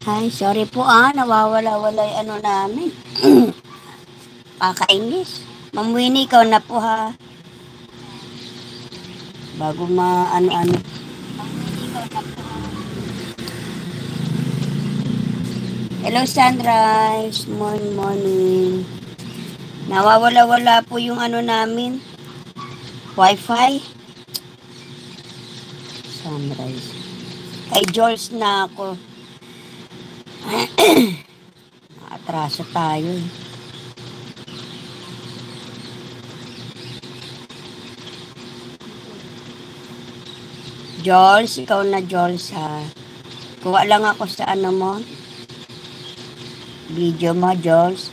Ay, sorry po nawawala-wala yung ano namin. Kakainis. Ma'am Winnie, ikaw na po ha. Bago ano-ano. Hello, Sunrise. Morning. Nawawala-wala po yung ano namin. Wi-Fi. Sunrise. Kay George na ako. Atraso tayo. Jules, ikaw na Jules ha. Kuha lang ako sa ano mo. Video mo, Jules.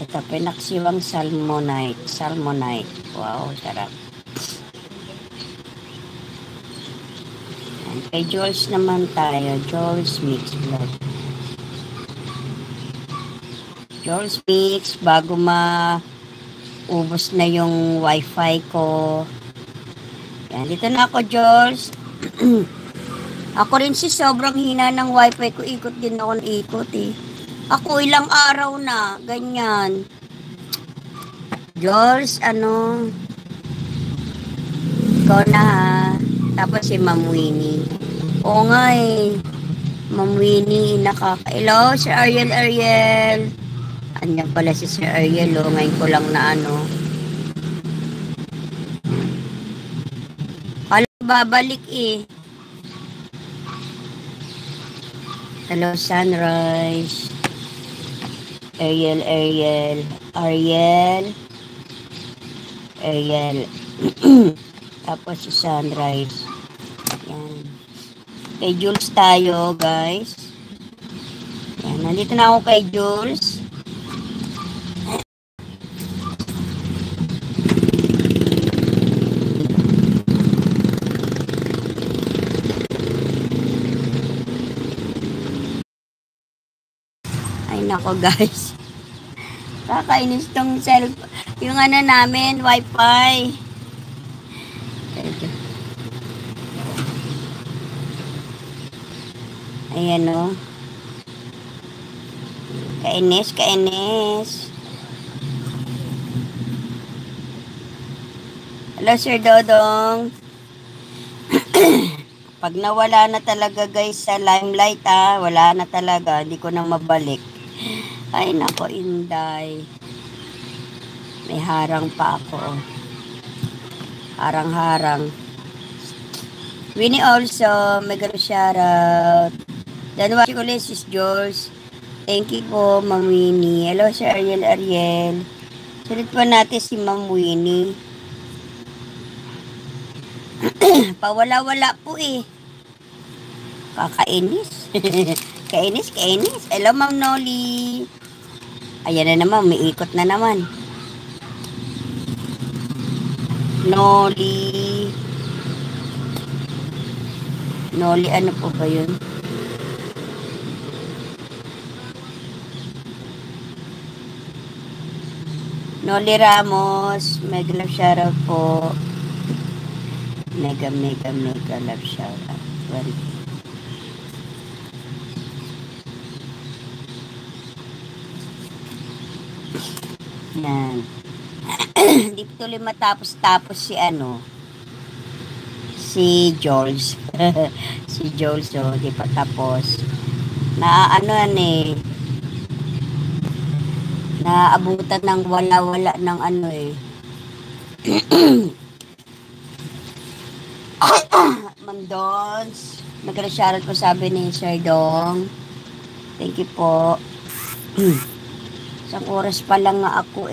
Ito, pinaksiwang salmonite. Wow, sarap. And kay Jules naman tayo. Jules Mix Vlog. Jules Mix, bago ubos na yung wifi ko. Yan, dito na ako, Jules. Ako rin sobrang hina ng wifi ko. Ikot din ako ng ikot eh. Ako ilang araw na, ganyan. Jules, ikaw na ha. Tapos si Ma'am Winnie. Oo nga eh. Ma'am Winnie, Hello, Sir Ariel. Andiyan pala si Sir Ariel, oh. Ngayon ko lang na babalik eh. Hello, Sunrise. Ariel. Tapos si Sunrise. Yan. Kay Jules tayo, guys. Yan. Nandito na ako kay Jules. Nako guys, kakainis tong yung namin, wifi. Ayan o. Kainis. Hello, Sir Dodong. Pag nawala na talaga guys sa limelight wala na talaga, hindi ko na mabalik. Ay nako, Inday. May harang pa ako. Harang. Winnie also, mega shoutout. Dan watching ulit sis George. Thank you po, Ma'am Winnie. Hello, Sir Ariel. Sulit po natin si Ma'am Winnie. Pawala-wala po eh. Kakainis. Kainis. Hello, Ma'am Noli. Ayan na naman, may ikot na naman. Noli, ano po ba yun? Noli Ramos, mega love shoutout po. Mega love shoutout. Yan. Hindi tuloy matapos si George. Si George, di pa tapos. Naabutan ng wala ng Ma'am Dons, nag-shoutout po sabi ni Sir Dong. Thank you po. Sa oras pa lang nga ako